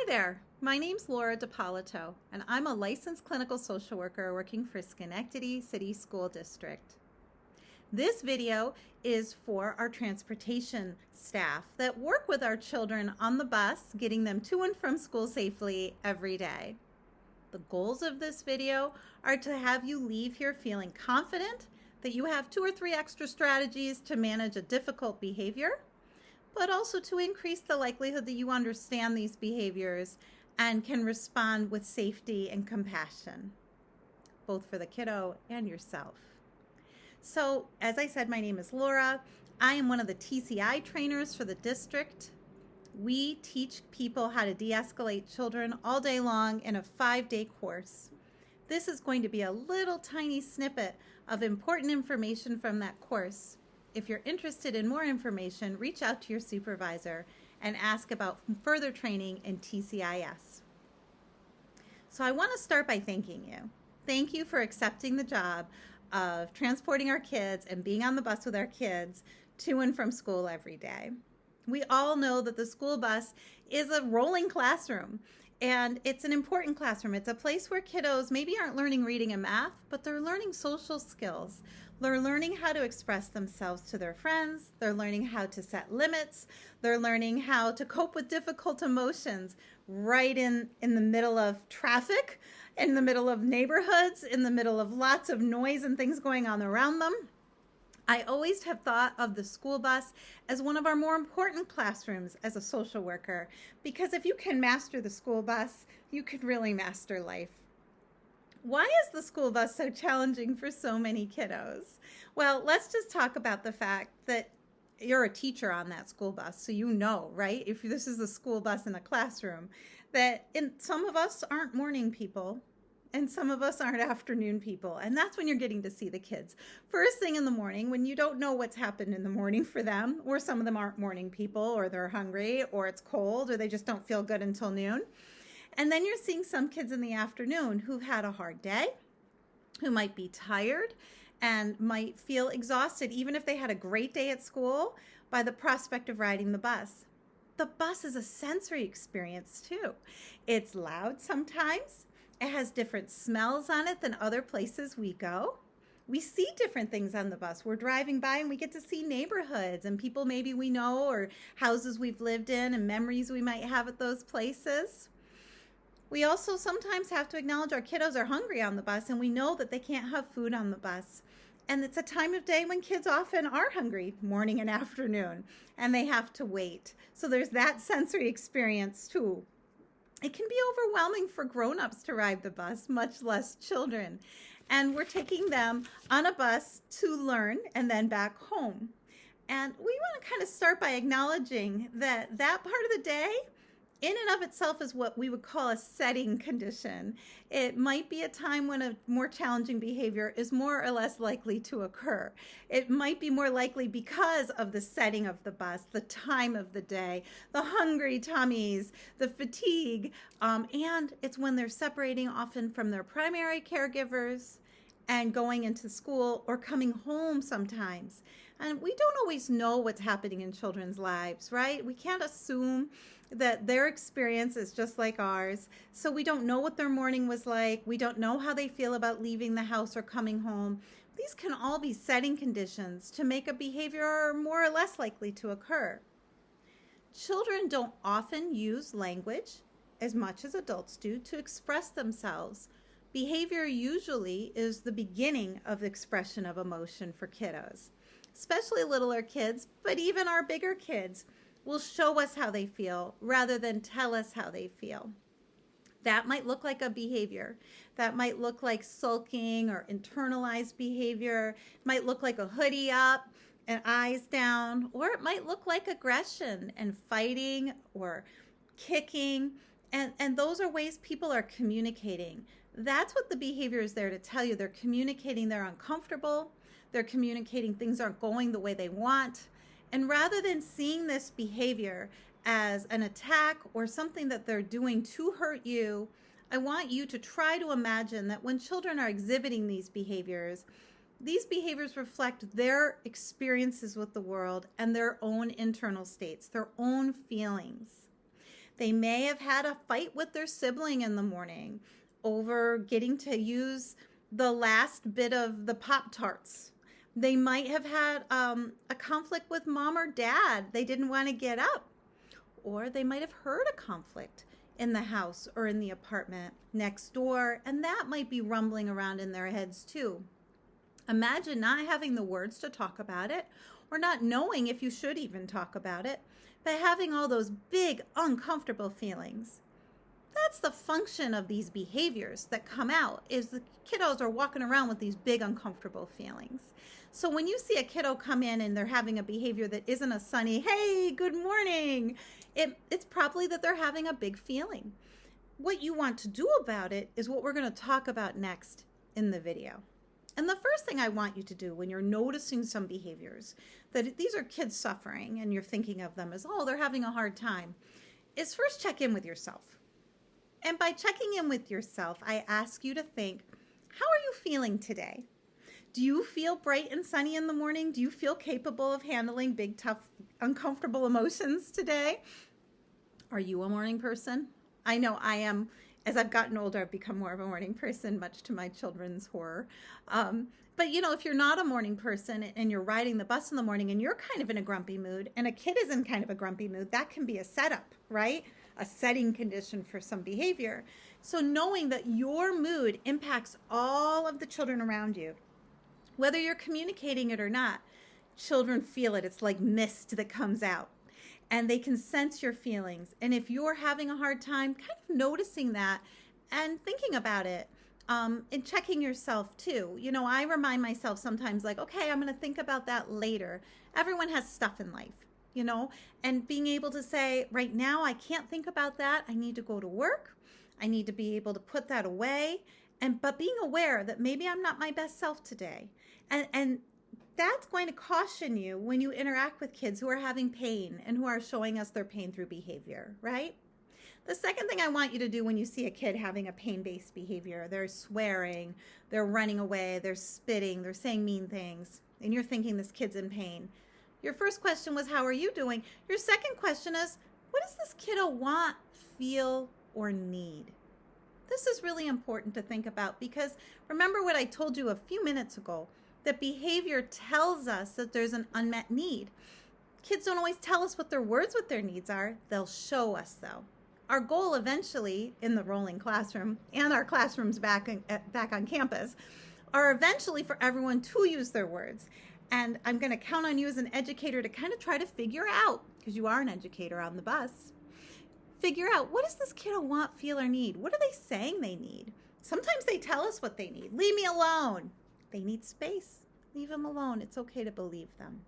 there, my name's Laura DiPolito, and I'm a licensed clinical social worker working for Schenectady City School District. This video is for our transportation staff that work with our children on the bus, getting them to and from school safely every day. The goals of this video are to have you leave here feeling confident that you have 2 or 3 extra strategies to manage a difficult behavior, but also to increase the likelihood that you understand these behaviors and can respond with safety and compassion, both for the kiddo and yourself. So, as I said, my name is Laura. I am one of the TCI trainers for the district. We teach people how to de-escalate children all day long in a 5-day course. This is going to be a little tiny snippet of important information from that course. If you're interested in more information, reach out to your supervisor and ask about further training in TCIS. So I want to start by thanking you. Thank you for accepting the job of transporting our kids and being on the bus with our kids to and from school every day. We all know that the school bus is a rolling classroom, and it's an important classroom. It's a place where kiddos maybe aren't learning reading and math, but they're learning social skills. They're learning how to express themselves to their friends. They're learning how to set limits. They're learning how to cope with difficult emotions right in the middle of traffic, in the middle of neighborhoods, in the middle of lots of noise and things going on around them. I always have thought of the school bus as one of our more important classrooms as a social worker, because if you can master the school bus, you can really master life. Why is the school bus so challenging for so many kiddos? Well, let's just talk about the fact that you're a teacher on that school bus, so you know, right? If this is a school bus in a classroom, that some of us aren't morning people, and some of us aren't afternoon people. And that's when you're getting to see the kids first thing in the morning, when you don't know what's happened in the morning for them, or some of them aren't morning people, or they're hungry, or it's cold, or they just don't feel good until noon. And then you're seeing some kids in the afternoon who've had a hard day, who might be tired and might feel exhausted, even if they had a great day at school, by the prospect of riding the bus. The bus is a sensory experience too. It's loud sometimes. It has different smells on it than other places we go. We see different things on the bus. We're driving by and we get to see neighborhoods and people maybe we know, or houses we've lived in and memories we might have at those places. We also sometimes have to acknowledge our kiddos are hungry on the bus, and we know that they can't have food on the bus. And it's a time of day when kids often are hungry, morning and afternoon, and they have to wait. So there's that sensory experience too. It can be overwhelming for grown-ups to ride the bus, much less children. And we're taking them on a bus to learn and then back home. And we want to kind of start by acknowledging that that part of the day, in and of itself, is what we would call a setting condition. It might be a time when a more challenging behavior is more or less likely to occur. It might be more likely because of the setting of the bus, the time of the day, the hungry tummies, the fatigue, and it's when they're separating often from their primary caregivers and going into school or coming home sometimes. And we don't always know what's happening in children's lives, right? We can't assume that their experience is just like ours. So we don't know what their morning was like. We don't know how they feel about leaving the house or coming home. These can all be setting conditions to make a behavior more or less likely to occur. Children don't often use language as much as adults do to express themselves. Behavior usually is the beginning of expression of emotion for kiddos, especially littler kids, but even our bigger kids will show us how they feel rather than tell us how they feel. That might look like a behavior. That might look like sulking or internalized behavior. It might look like a hoodie up and eyes down, or it might look like aggression and fighting or kicking. And those are ways people are communicating. That's what the behavior is there to tell you. They're communicating they're uncomfortable. They're communicating things aren't going the way they want. And rather than seeing this behavior as an attack or something that they're doing to hurt you, I want you to try to imagine that when children are exhibiting these behaviors reflect their experiences with the world and their own internal states, their own feelings. They may have had a fight with their sibling in the morning over getting to use the last bit of the Pop-Tarts. They might have had a conflict with mom or dad. They didn't want to get up. Or they might have heard a conflict in the house or in the apartment next door, and that might be rumbling around in their heads too. Imagine not having the words to talk about it, or not knowing if you should even talk about it, but having all those big, uncomfortable feelings. That's the function of these behaviors that come out, is the kiddos are walking around with these big, uncomfortable feelings. So when you see a kiddo come in and they're having a behavior that isn't a sunny, hey, good morning, it's probably that they're having a big feeling. What you want to do about it is what we're going to talk about next in the video. And the first thing I want you to do when you're noticing some behaviors, that these are kids suffering and you're thinking of them as, oh, they're having a hard time, is first check in with yourself. And by checking in with yourself, I ask you to think, how are you feeling today? Do you feel bright and sunny in the morning? Do you feel capable of handling big, tough, uncomfortable emotions today? Are you a morning person? I know I am. As I've gotten older, I've become more of a morning person, much to my children's horror. But if you're not a morning person and you're riding the bus in the morning and you're kind of in a grumpy mood and a kid is in kind of a grumpy mood, that can be a setup, right? A setting condition for some behavior. So knowing that your mood impacts all of the children around you, whether you're communicating it or not, children feel it. It's like mist that comes out. And they can sense your feelings. And if you're having a hard time, kind of noticing that and thinking about it, and checking yourself too. I remind myself sometimes like, okay, I'm going to think about that later. Everyone has stuff in life, and being able to say, right now, I can't think about that. I need to go to work. I need to be able to put that away. But being aware that maybe I'm not my best self today. And that's going to caution you when you interact with kids who are having pain and who are showing us their pain through behavior, right? The second thing I want you to do when you see a kid having a pain-based behavior, they're swearing, they're running away, they're spitting, they're saying mean things, and you're thinking this kid's in pain. Your first question was, how are you doing? Your second question is, what does this kiddo want, feel, or need? This is really important to think about because remember what I told you a few minutes ago, that behavior tells us that there's an unmet need. Kids don't always tell us what their needs are. They'll show us though. Our goal eventually in the rolling classroom and our classrooms back on campus are eventually for everyone to use their words. And I'm going to count on you as an educator to kind of try to figure out, because you are an educator on the bus, figure out what does this kiddo want, feel, or need? What are they saying they need? Sometimes they tell us what they need. Leave me alone. They need space. Leave them alone. It's okay to believe them.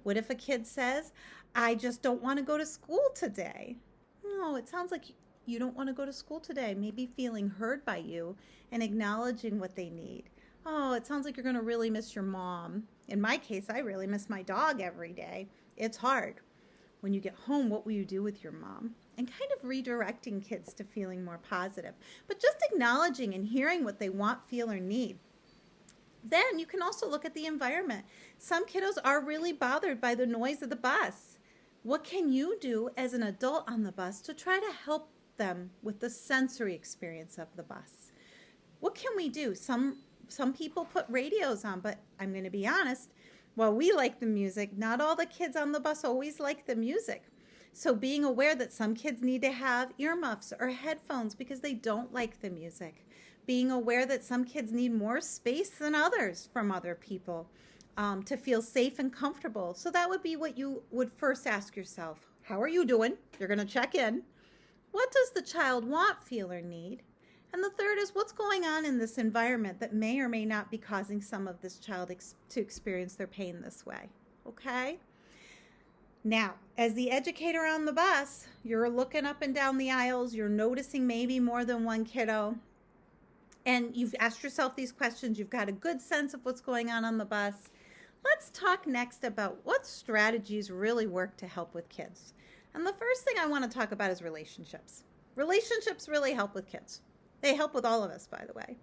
What if a kid says, I just don't want to go to school today? No, it sounds like you don't want to go to school today. Maybe feeling heard by you and acknowledging what they need. Oh, it sounds like you're going to really miss your mom. In my case, I really miss my dog every day. It's hard. When you get home, what will you do with your mom? And kind of redirecting kids to feeling more positive. But just acknowledging and hearing what they want, feel, or need. Then you can also look at the environment. Some kiddos are really bothered by the noise of the bus. What can you do as an adult on the bus to try to help them with the sensory experience of the bus? What can we do? Some people put radios on, but I'm going to be honest, while we like the music, not all the kids on the bus always like the music. So being aware that some kids need to have earmuffs or headphones because they don't like the music. Being aware that some kids need more space than others from other people to feel safe and comfortable. So that would be what you would first ask yourself. How are you doing? You're going to check in. What does the child want, feel, or need? And the third is what's going on in this environment that may or may not be causing some of this child to experience their pain this way. Okay? Now, as the educator on the bus, you're looking up and down the aisles. You're noticing maybe more than one kiddo. And you've asked yourself these questions. You've got a good sense of what's going on the bus. Let's talk next about what strategies really work to help with kids. And the first thing I want to talk about is relationships. Relationships really help with kids. They help with all of us, by the way.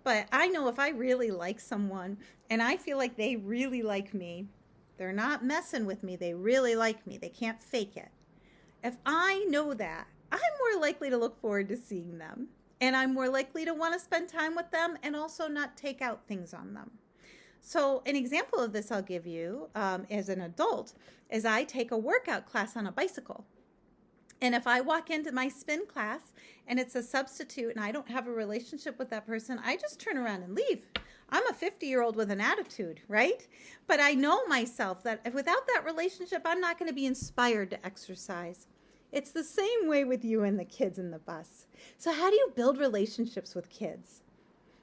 But I know if I really like someone and I feel like they really like me, they're not messing with me, they really like me, they can't fake it. If I know that, I'm more likely to look forward to seeing them. And I'm more likely to want to spend time with them and also not take out things on them. So an example of this I'll give you as an adult is I take a workout class on a bicycle. And if I walk into my spin class and it's a substitute and I don't have a relationship with that person, I just turn around and leave. I'm a 50-year-old with an attitude, right? But I know myself that if without that relationship, I'm not going to be inspired to exercise. It's the same way with you and the kids in the bus. So how do you build relationships with kids?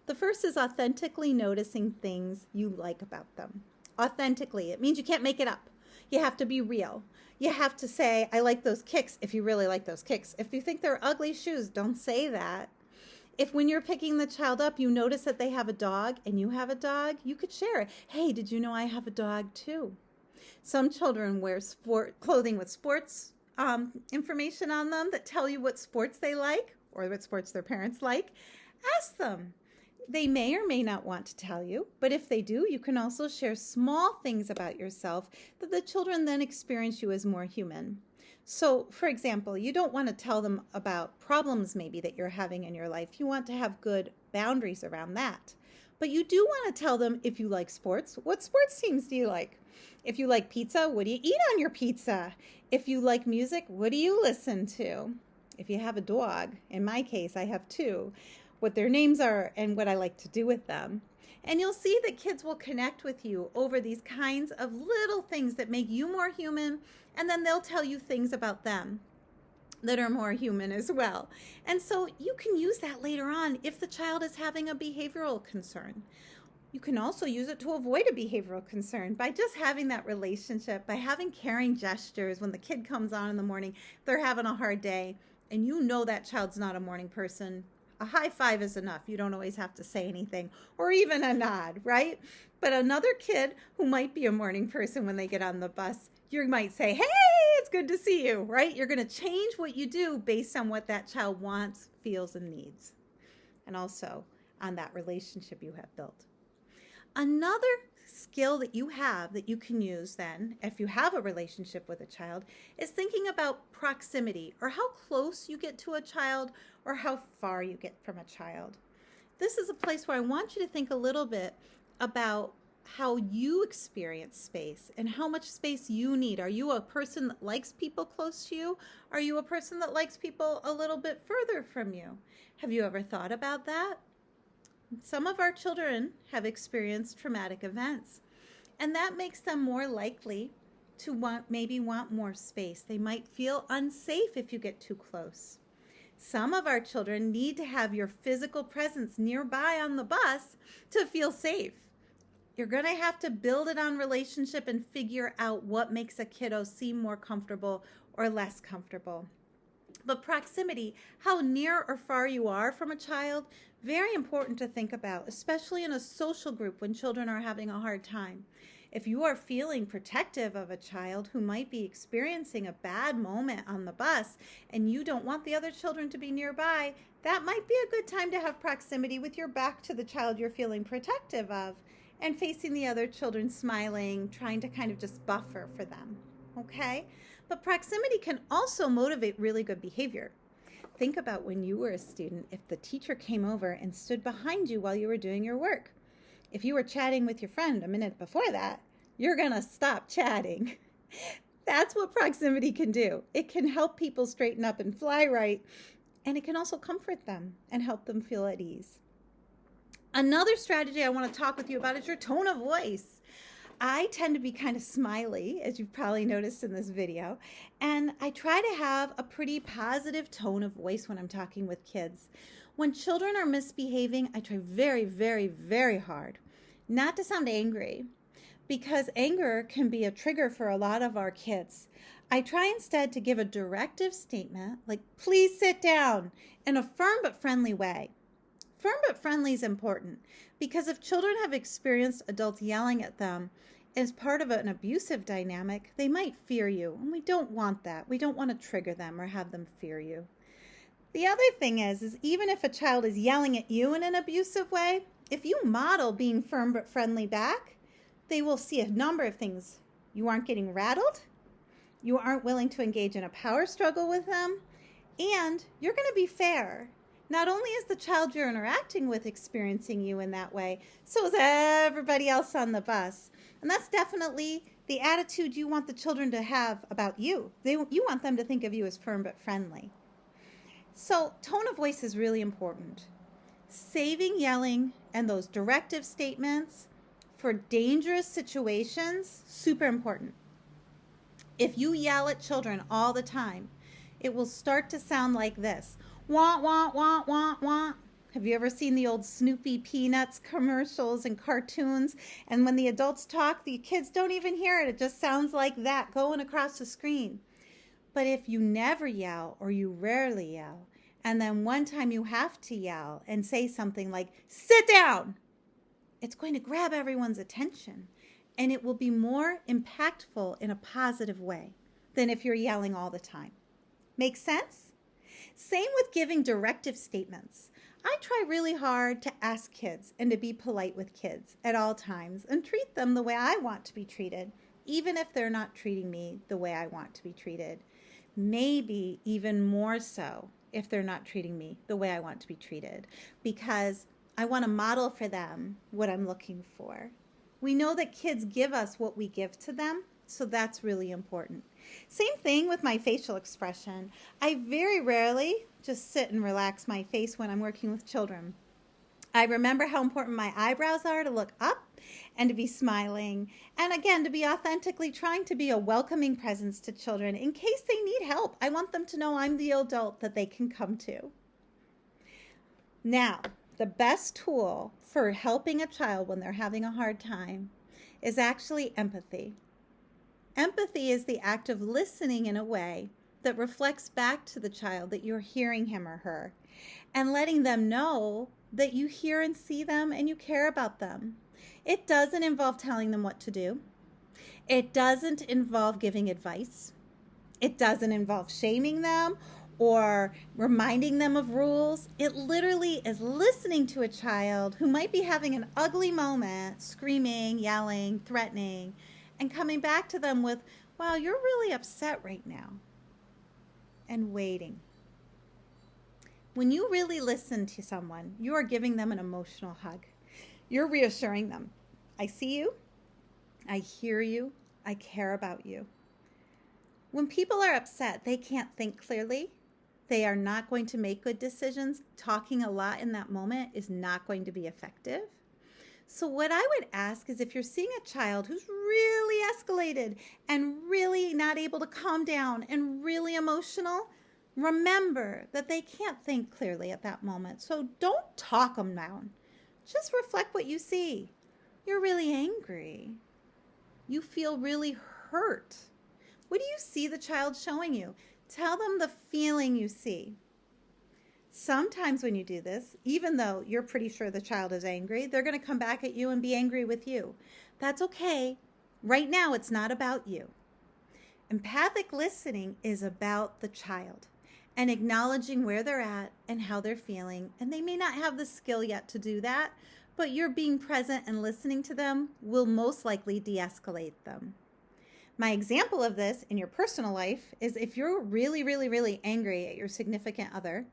The first is authentically noticing things you like about them. Authentically, it means you can't make it up. You have to be real. You have to say, I like those kicks if you really like those kicks. If you think they're ugly shoes, don't say that. If when you're picking the child up, you notice that they have a dog and you have a dog, you could share it. Hey, did you know I have a dog too? Some children wear clothing with sports information on them that tell you what sports they like or what sports their parents like. Ask them. They may or may not want to tell you, but if they do, you can also share small things about yourself that the children then experience you as more human. So, for example, you don't want to tell them about problems maybe that you're having in your life. You want to have good boundaries around that. But you do want to tell them if you like sports, what sports teams do you like? If you like pizza, what do you eat on your pizza? If you like music, what do you listen to? If you have a dog, in my case, I have two, what their names are and what I like to do with them. And you'll see that kids will connect with you over these kinds of little things that make you more human, and then they'll tell you things about them that are more human as well. And so you can use that later on if the child is having a behavioral concern. You can also use it to avoid a behavioral concern by just having that relationship, by having caring gestures when the kid comes on in the morning, they're having a hard day, and you know that child's not a morning person. A high five is enough. You don't always have to say anything or even a nod, right? But another kid who might be a morning person when they get on the bus, you might say, hey, it's good to see you, right? You're going to change what you do based on what that child wants, feels, and needs. And also on that relationship you have built. Another skill that you have that you can use then, if you have a relationship with a child, is thinking about proximity or how close you get to a child or how far you get from a child. This is a place where I want you to think a little bit about how you experience space and how much space you need. Are you a person that likes people close to you? Are you a person that likes people a little bit further from you? Have you ever thought about that? Some of our children have experienced traumatic events, and that makes them more likely to maybe want more space. They might feel unsafe if you get too close. Some of our children need to have your physical presence nearby on the bus to feel safe. You're going to have to build it on relationship and figure out what makes a kiddo seem more comfortable or less comfortable. But proximity, how near or far you are from a child, very important to think about, especially in a social group when children are having a hard time. If you are feeling protective of a child who might be experiencing a bad moment on the bus and you don't want the other children to be nearby, that might be a good time to have proximity with your back to the child you're feeling protective of and facing the other children smiling, trying to kind of just buffer for them, okay? But proximity can also motivate really good behavior. Think about when you were a student, if the teacher came over and stood behind you while you were doing your work. If you were chatting with your friend a minute before that, you're going to stop chatting. That's what proximity can do. It can help people straighten up and fly right, and it can also comfort them and help them feel at ease. Another strategy I want to talk with you about is your tone of voice. I tend to be kind of smiley, as you've probably noticed in this video, and I try to have a pretty positive tone of voice when I'm talking with kids. When children are misbehaving, I try very, very, very hard not to sound angry, because anger can be a trigger for a lot of our kids. I try instead to give a directive statement, like, please sit down, in a firm but friendly way. Firm but friendly is important because if children have experienced adults yelling at them as part of an abusive dynamic, they might fear you, and we don't want that. We don't want to trigger them or have them fear you. The other thing is even if a child is yelling at you in an abusive way, if you model being firm but friendly back, they will see a number of things. You aren't getting rattled, You aren't willing to engage in a power struggle with them, and you're going to be fair. Not only is the child you're interacting with experiencing you in that way, so is everybody else on the bus. And that's definitely the attitude you want the children to have about you. You want them to think of you as firm but friendly. So tone of voice is really important. Saving yelling and those directive statements for dangerous situations, super important. If you yell at children all the time, it will start to sound like this. Wah, wah, wah, wah, wah. Have you ever seen the old Snoopy Peanuts commercials and cartoons? And when the adults talk, the kids don't even hear it. It just sounds like that going across the screen. But if you never yell or you rarely yell, and then one time you have to yell and say something like, sit down, it's going to grab everyone's attention. And it will be more impactful in a positive way than if you're yelling all the time. Make sense? Same with giving directive statements. I try really hard to ask kids and to be polite with kids at all times and treat them the way I want to be treated, even if they're not treating me the way I want to be treated. Maybe even more so if they're not treating me the way I want to be treated, because I want to model for them what I'm looking for. We know that kids give us what we give to them, so that's really important. Same thing with my facial expression. I very rarely just sit and relax my face when I'm working with children. I remember how important my eyebrows are to look up and to be smiling, and again, to be authentically trying to be a welcoming presence to children in case they need help. I want them to know I'm the adult that they can come to. Now, the best tool for helping a child when they're having a hard time is actually empathy. Empathy is the act of listening in a way that reflects back to the child that you're hearing him or her and letting them know that you hear and see them and you care about them. It doesn't involve telling them what to do. It doesn't involve giving advice. It doesn't involve shaming them or reminding them of rules. It literally is listening to a child who might be having an ugly moment, screaming, yelling, threatening, and coming back to them with, wow, you're really upset right now, and waiting. When you really listen to someone, you are giving them an emotional hug. You're reassuring them. I see you. I hear you. I care about you. When people are upset, they can't think clearly. They are not going to make good decisions. Talking a lot in that moment is not going to be effective. So what I would ask is, if you're seeing a child who's really escalated and really not able to calm down and really emotional, remember that they can't think clearly at that moment. So don't talk them down. Just reflect what you see. You're really angry. You feel really hurt. What do you see the child showing you? Tell them the feeling you see. Sometimes when you do this, even though you're pretty sure the child is angry, they're going to come back at you and be angry with you. That's okay. Right now, it's not about you. Empathic listening is about the child and acknowledging where they're at and how they're feeling. And they may not have the skill yet to do that, but your being present and listening to them will most likely de-escalate them. My example of this in your personal life is if you're really, really, really angry at your significant other,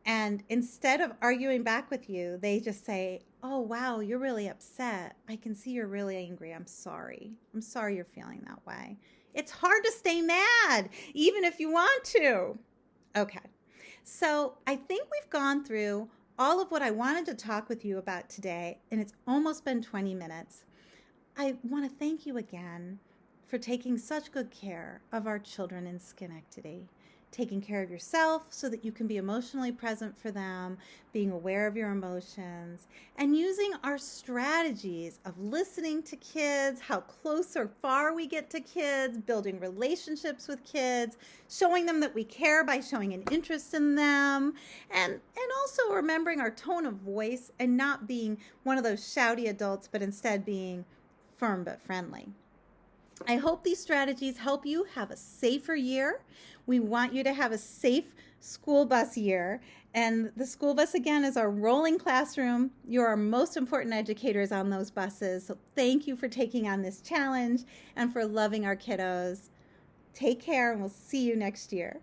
and instead of arguing back with you, they just say, oh, wow, you're really upset. I can see you're really angry. I'm sorry. I'm sorry you're feeling that way. It's hard to stay mad, even if you want to. Okay, so I think we've gone through all of what I wanted to talk with you about today, and it's almost been 20 minutes. I want to thank you again for taking such good care of our children in Schenectady, taking care of yourself so that you can be emotionally present for them, being aware of your emotions, and using our strategies of listening to kids, how close or far we get to kids, building relationships with kids, showing them that we care by showing an interest in them, and also remembering our tone of voice and not being one of those shouty adults, but instead being firm but friendly. I hope these strategies help you have a safer year. We want you to have a safe school bus year. And the school bus, again, is our rolling classroom. You're our most important educators on those buses. So thank you for taking on this challenge and for loving our kiddos. Take care, and we'll see you next year.